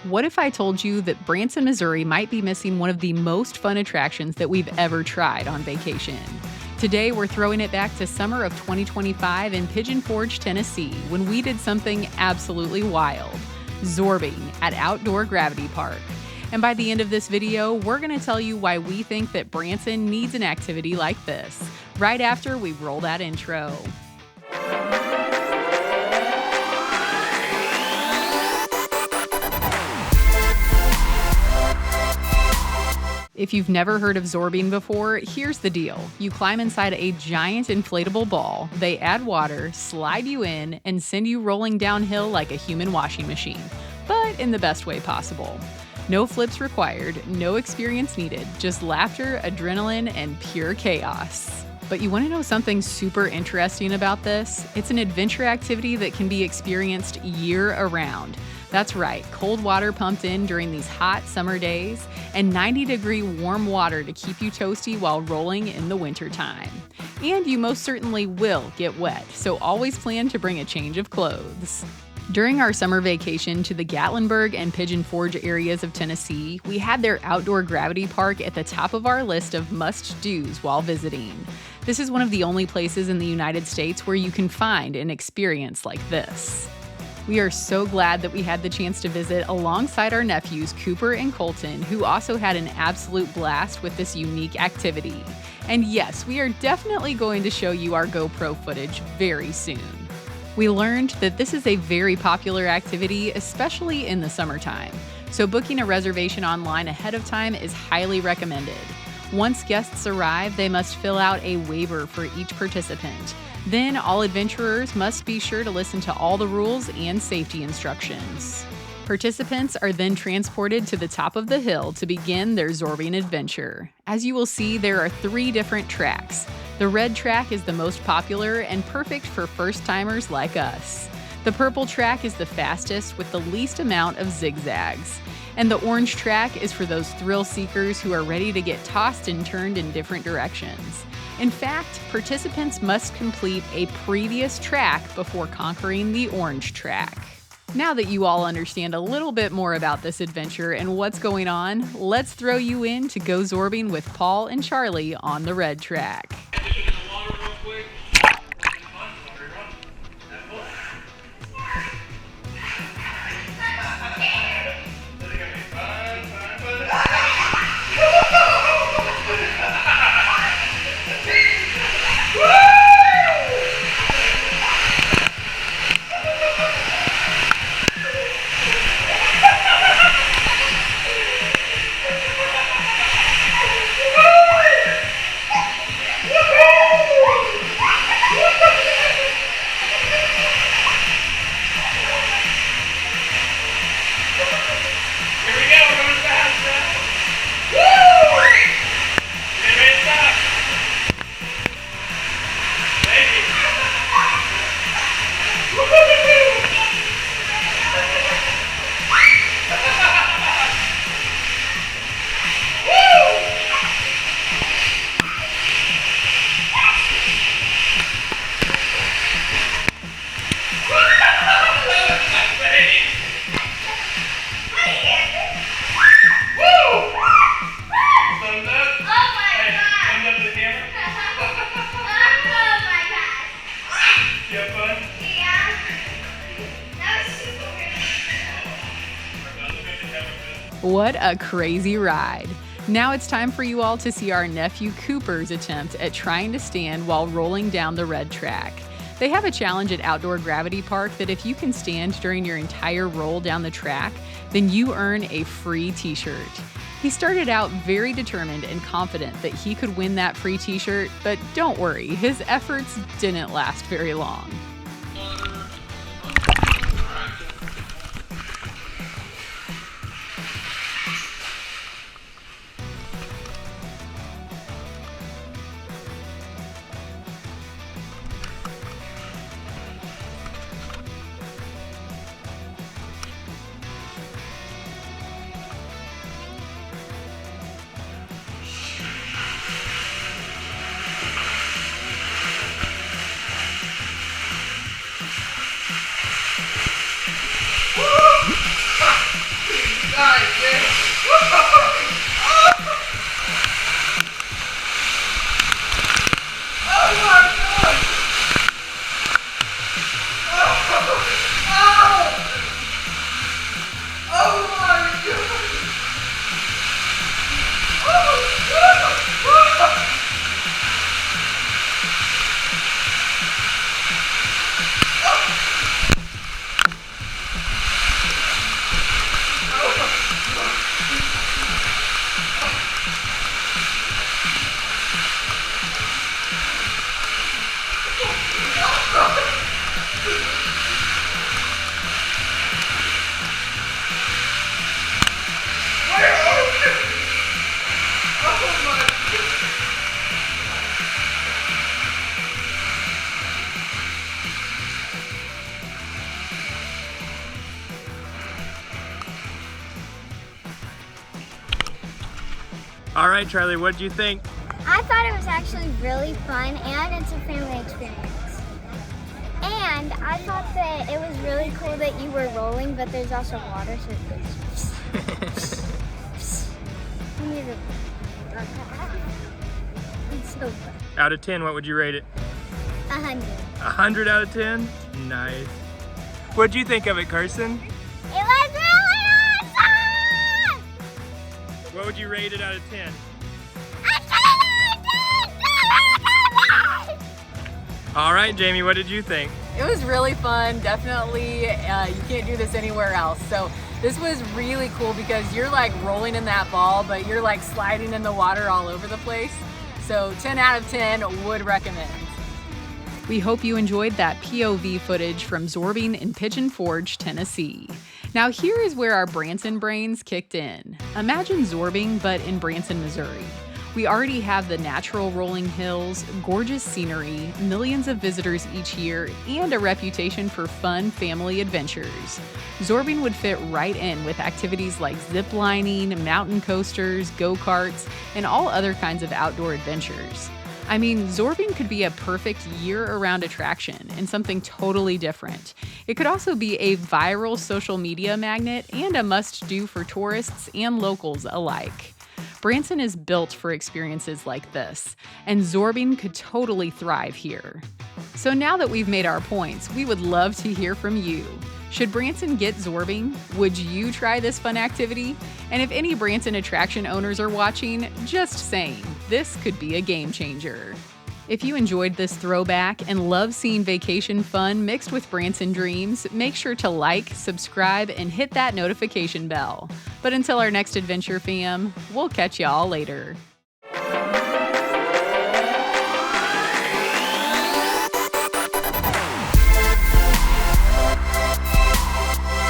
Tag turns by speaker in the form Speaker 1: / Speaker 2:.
Speaker 1: What if I told you that Branson, Missouri might be missing one of the most fun attractions that we've ever tried on vacation? Today, we're throwing it back to summer of 2025 in Pigeon Forge, Tennessee, when we did something absolutely wild: Zorbing at Outdoor Gravity Park. And by the end of this video, we're going to tell you why we think that Branson needs an activity like this, right after we roll that intro. If you've never heard of Zorbing before, here's the deal. You climb inside a giant inflatable ball, they add water, slide you in, and send you rolling downhill like a human washing machine, but in the best way possible. No flips required, no experience needed, just laughter, adrenaline, and pure chaos. But you want to know something super interesting about this? It's an adventure activity that can be experienced year-round. That's right, cold water pumped in during these hot summer days, and 90-degree warm water to keep you toasty while rolling in the wintertime. And you most certainly will get wet, so always plan to bring a change of clothes. During our summer vacation to the Gatlinburg and Pigeon Forge areas of Tennessee, we had their outdoor gravity park at the top of our list of must-dos while visiting. This is one of the only places in the United States where you can find an experience like this. We are so glad that we had the chance to visit alongside our nephews Cooper and Colton, who also had an absolute blast with this unique activity. And yes, we are definitely going to show you our GoPro footage very soon. We learned that this is a very popular activity, especially in the summertime, so booking a reservation online ahead of time is highly recommended. Once guests arrive, they must fill out a waiver for each participant. Then all adventurers must be sure to listen to all the rules and safety instructions. Participants are then transported to the top of the hill to begin their Zorbing adventure. As you will see, there are 3 different tracks. The red track is the most popular and perfect for first-timers like us. The purple track is the fastest with the least amount of zigzags. And the orange track is for those thrill seekers who are ready to get tossed and turned in different directions. In fact, participants must complete a previous track before conquering the orange track. Now that you all understand a little bit more about this adventure and what's going on, let's throw you in to go Zorbing with Paul and Charlie on the red track. What a crazy ride. Now it's time for you all to see our nephew Cooper's attempt at trying to stand while rolling down the red track. They have a challenge at Outdoor Gravity Park that if you can stand during your entire roll down the track, then you earn a free t-shirt. He started out very determined and confident that he could win that free t-shirt, but don't worry, his efforts didn't last very long.
Speaker 2: Nice, man. Oh my God. Oh my God.
Speaker 3: All right, Charlie, what did you think?
Speaker 4: I thought it was actually really fun, and it's a family experience. And I thought that it was really cool that you were rolling, but there's also water, so it goes. You need to. It's so fun.
Speaker 3: Out of 10, what would you rate it?
Speaker 4: 100.
Speaker 3: 100 out of 10? Nice. What'd you think of it, Carson?
Speaker 4: It was really awesome!
Speaker 3: What would you rate it out of 10? All right, Jamie, what did you think?
Speaker 1: It was really fun, definitely. You can't do this anywhere else. So this was really cool because you're like rolling in that ball, but you're like sliding in the water all over the place. So 10 out of 10 would recommend. We hope you enjoyed that POV footage from Zorbing in Pigeon Forge, Tennessee. Now here is where our Branson brains kicked in. Imagine Zorbing, but in Branson, Missouri. We already have the natural rolling hills, gorgeous scenery, millions of visitors each year, and a reputation for fun family adventures. Zorbing would fit right in with activities like zip lining, mountain coasters, go-karts, and all other kinds of outdoor adventures. I mean, Zorbing could be a perfect year-round attraction and something totally different. It could also be a viral social media magnet and a must-do for tourists and locals alike. Branson is built for experiences like this, and Zorbing could totally thrive here. So now that we've made our points, we would love to hear from you. Should Branson get Zorbing? Would you try this fun activity? And if any Branson attraction owners are watching, just saying, this could be a game changer. If you enjoyed this throwback and love seeing vacation fun mixed with Branson dreams, make sure to like, subscribe, and hit that notification bell. But until our next adventure, fam, we'll catch y'all later.